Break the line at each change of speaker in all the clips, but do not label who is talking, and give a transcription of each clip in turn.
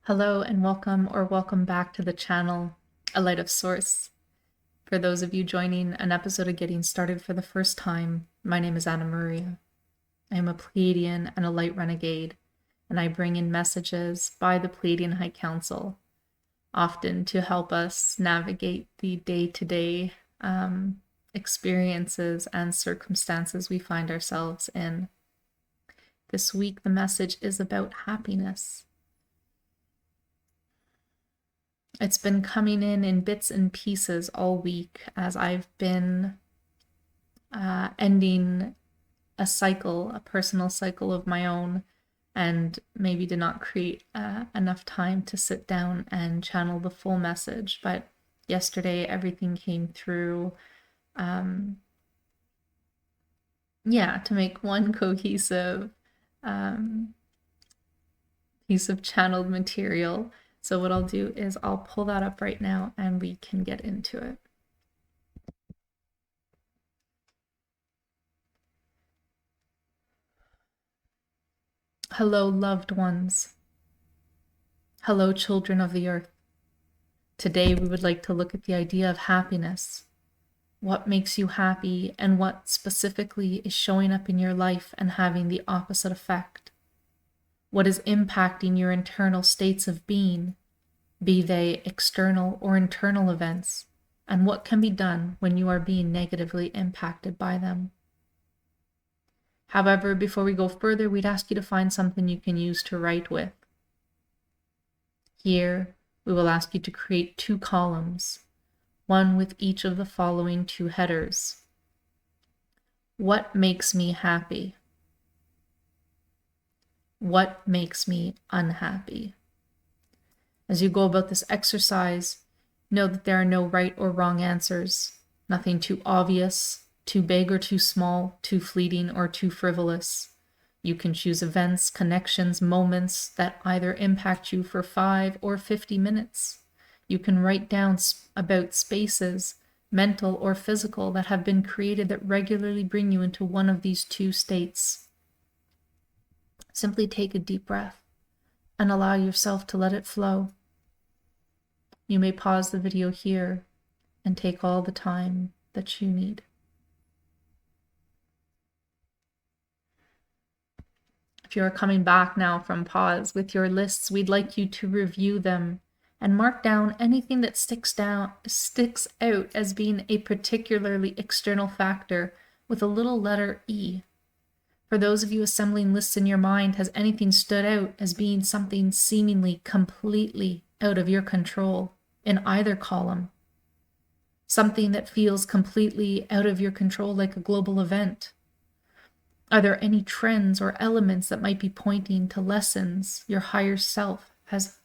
Hello and welcome back to the channel, A Light of Source. For those of you joining an episode of Getting Started for the first time, my name is Anna Maria. I am a Pleiadian and a light renegade, and I bring in messages by the Pleiadian High Council, often to help us navigate the day-to-day experiences and circumstances we find ourselves in. This week, the message is about happiness. It's been coming in bits and pieces all week as I've been ending a cycle, a personal cycle of my own, and maybe did not create enough time to sit down and channel the full message. But yesterday, everything came through, to make one cohesive piece of channeled material. So what I'll do is I'll pull that up right now and we can get into it. Hello, loved ones. Hello, children of the earth. Today we would like to look at the idea of happiness. What makes you happy and what specifically is showing up in your life and having the opposite effect? What is impacting your internal states of being, be they external or internal events, and what can be done when you are being negatively impacted by them? However, before we go further, we'd ask you to find something you can use to write with. Here, we will ask you to create 2 columns, one with each of the following 2 headers. What makes me happy? What makes me unhappy? As you go about this exercise, know that there are no right or wrong answers, nothing too obvious, too big or too small, too fleeting or too frivolous. You can choose events, connections, moments that either impact you for 5 or 50 minutes. You can write down about spaces, mental or physical, that have been created that regularly bring you into one of these 2 states. Simply take a deep breath and allow yourself to let it flow. You may pause the video here and take all the time that you need. If you are coming back now from pause with your lists, we'd like you to review them and mark down anything that sticks out as being a particularly external factor with a little letter E. For those of you assembling lists in your mind, has anything stood out as being something seemingly completely out of your control in either column? Something that feels completely out of your control, like a global event? Are there any trends or elements that might be pointing to lessons your higher self has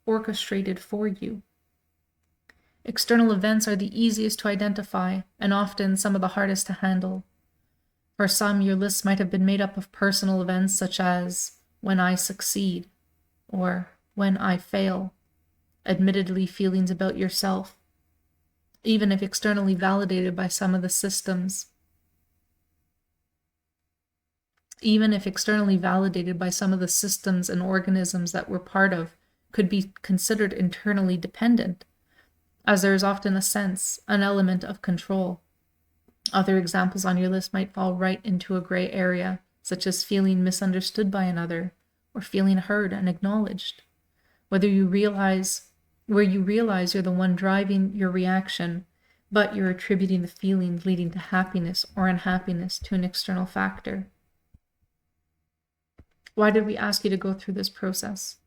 orchestrated for you? External events are the easiest to identify and often some of the hardest to handle. For some, your list might have been made up of personal events such as when I succeed or when I fail, admittedly feelings about yourself, even if externally validated by some of the systems. Even if externally validated by some of the systems and organisms that we're part of, could be considered internally dependent, as there is often a sense, an element of control. Other examples on your list might fall right into a gray area, such as feeling misunderstood by another, or feeling heard and acknowledged. Where you realize you're the one driving your reaction, but you're attributing the feelings leading to happiness or unhappiness to an external factor. Why did we ask you to go through this process?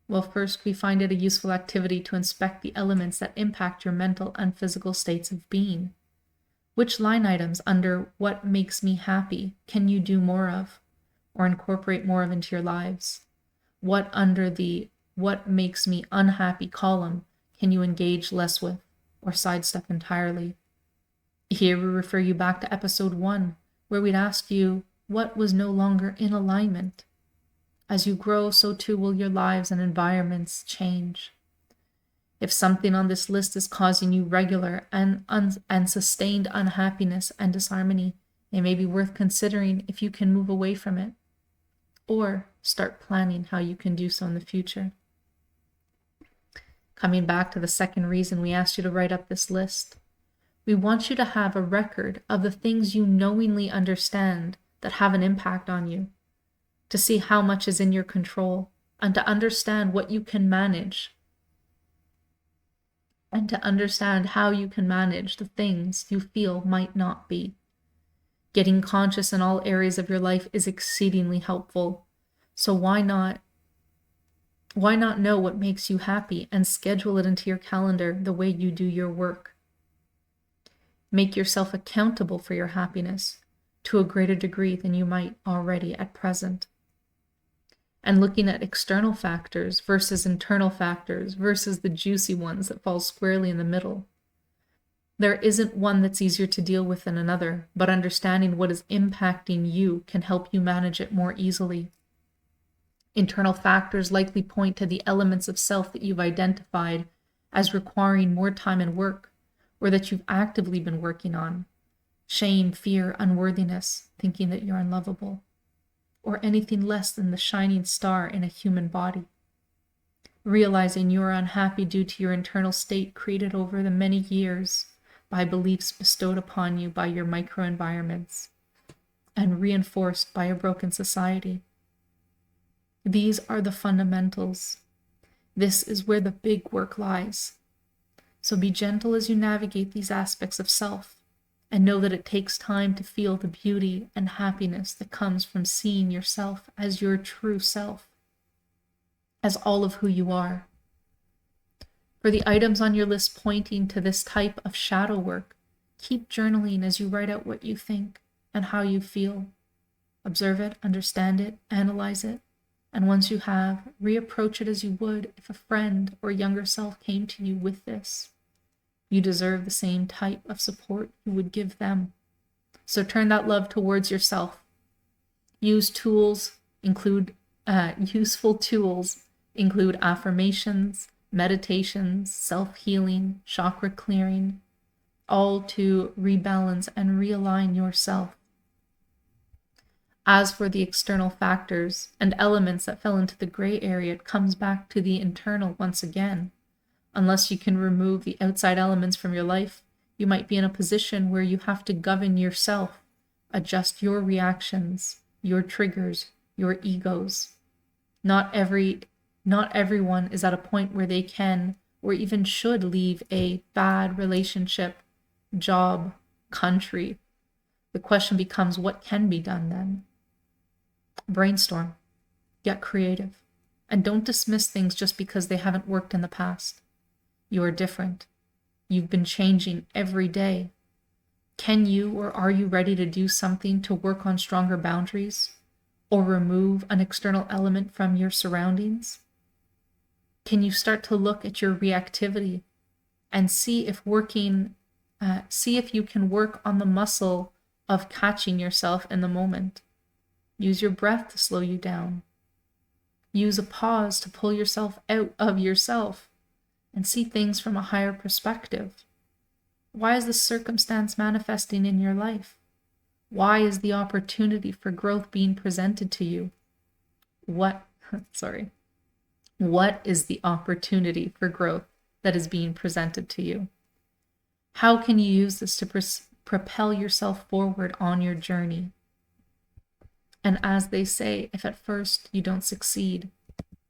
Well, first, we find it a useful activity to inspect the elements that impact your mental and physical states of being. Which line items under what makes me happy can you do more of or incorporate more of into your lives? What under the what makes me unhappy column can you engage less with or sidestep entirely? Here we refer you back to episode 1, where we'd ask you what was no longer in alignment. As you grow, so too will your lives and environments change. If something on this list is causing you regular and sustained unhappiness and disharmony, it may be worth considering if you can move away from it or start planning how you can do so in the future. Coming back to the second reason we asked you to write up this list, we want you to have a record of the things you knowingly understand that have an impact on you, to see how much is in your control, and to understand what you can manage, and to understand how you can manage the things you feel might not be. Getting conscious in all areas of your life is exceedingly helpful. So why not know what makes you happy and schedule it into your calendar the way you do your work? Make yourself accountable for your happiness to a greater degree than you might already at present. And looking at external factors versus internal factors versus the juicy ones that fall squarely in the middle. There isn't one that's easier to deal with than another, but understanding what is impacting you can help you manage it more easily. Internal factors likely point to the elements of self that you've identified as requiring more time and work, or that you've actively been working on. Shame, fear, unworthiness, thinking that you're unlovable, or anything less than the shining star in a human body. Realizing you are unhappy due to your internal state created over the many years by beliefs bestowed upon you by your microenvironments and reinforced by a broken society. These are the fundamentals. This is where the big work lies. So be gentle as you navigate these aspects of self, and know that it takes time to feel the beauty and happiness that comes from seeing yourself as your true self, as all of who you are. For the items on your list pointing to this type of shadow work, keep journaling as you write out what you think and how you feel. Observe it, understand it, analyze it, and once you have, reapproach it as you would if a friend or younger self came to you with this. You deserve the same type of support you would give them. So turn that love towards yourself. Useful tools include affirmations, meditations, self-healing, chakra clearing, all to rebalance and realign yourself. As for the external factors and elements that fell into the gray area, it comes back to the internal once again. Unless you can remove the outside elements from your life, you might be in a position where you have to govern yourself, adjust your reactions, your triggers, your egos. Not everyone is at a point where they can or even should leave a bad relationship, job, country. The question becomes, what can be done then? Brainstorm, get creative, and don't dismiss things just because they haven't worked in the past. You are different. You've been changing every day. Can you or are you ready to do something to work on stronger boundaries or remove an external element from your surroundings? Can you start to look at your reactivity and see if you can work on the muscle of catching yourself in the moment? Use your breath to slow you down. Use a pause to pull yourself out of yourself and see things from a higher perspective. Why is this circumstance manifesting in your life? Why is the opportunity for growth being presented to you? What is the opportunity for growth that is being presented to you? How can you use this to propel yourself forward on your journey? And as they say, if at first you don't succeed,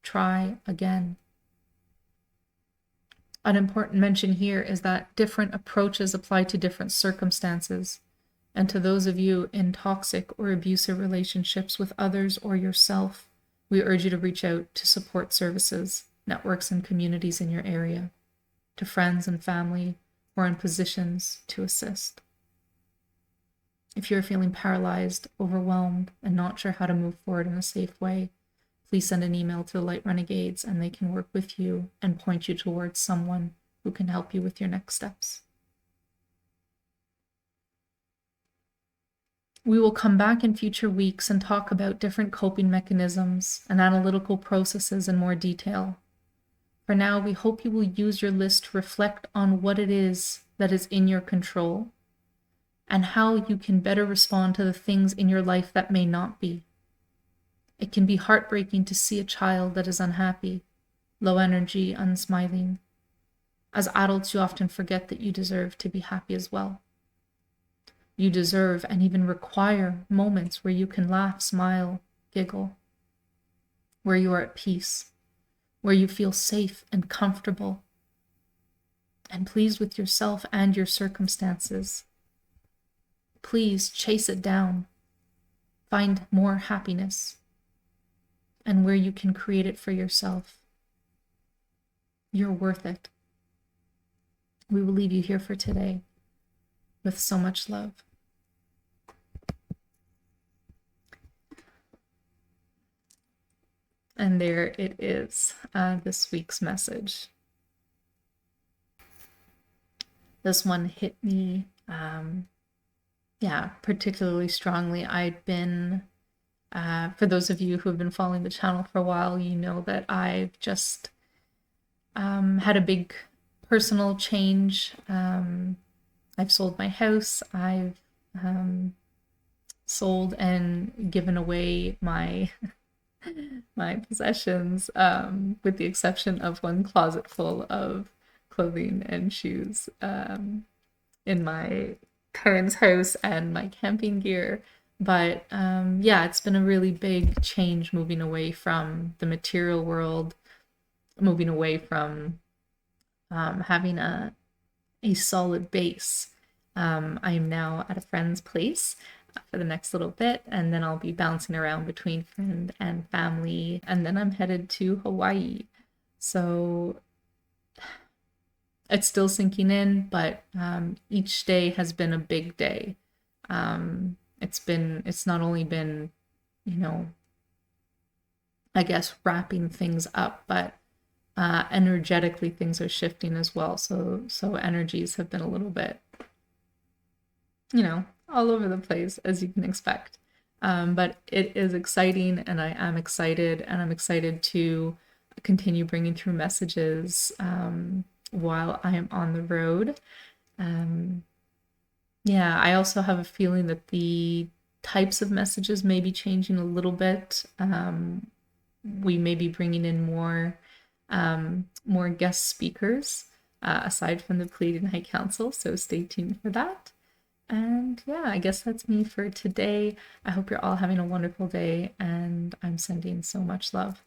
try again. An important mention here is that different approaches apply to different circumstances. And to those of you in toxic or abusive relationships with others or yourself, we urge you to reach out to support services, networks, and communities in your area, to friends and family who are in positions to assist. If you're feeling paralyzed, overwhelmed, and not sure how to move forward in a safe way, please send an email to the Light Renegades and they can work with you and point you towards someone who can help you with your next steps. We will come back in future weeks and talk about different coping mechanisms and analytical processes in more detail. For now, we hope you will use your list to reflect on what it is that is in your control and how you can better respond to the things in your life that may not be. It can be heartbreaking to see a child that is unhappy, low energy, unsmiling, As adults, you often forget that you deserve to be happy as well. You deserve and even require moments where you can laugh, smile, giggle, where you are at peace, where you feel safe and comfortable and pleased with yourself and your circumstances. Please chase it down. Find more happiness and where you can create it for yourself. You're worth it. We will leave you here for today with so much love. And there it is, this week's message. This one hit me, particularly strongly. I'd been, for those of you who have been following the channel for a while, you know that I've just had a big personal change. I've sold my house. I've sold and given away my possessions, with the exception of one closet full of clothing and shoes in my parents' house and my camping gear. But it's been a really big change moving away from the material world, moving away from having a solid base. I am now at a friend's place for the next little bit, and then I'll be bouncing around between friend and family, and then I'm headed to Hawaii. So it's still sinking in, but each day has been a big day. It's not only been, I guess wrapping things up, but energetically things are shifting as well. So energies have been a little bit, all over the place, as you can expect. But it is exciting, and I am excited, and I'm excited to continue bringing through messages while I am on the road. I also have a feeling that the types of messages may be changing a little bit. We may be bringing in more guest speakers aside from the Pleiadian High Council, so stay tuned for that. And I guess that's me for today. I hope you're all having a wonderful day, and I'm sending so much love.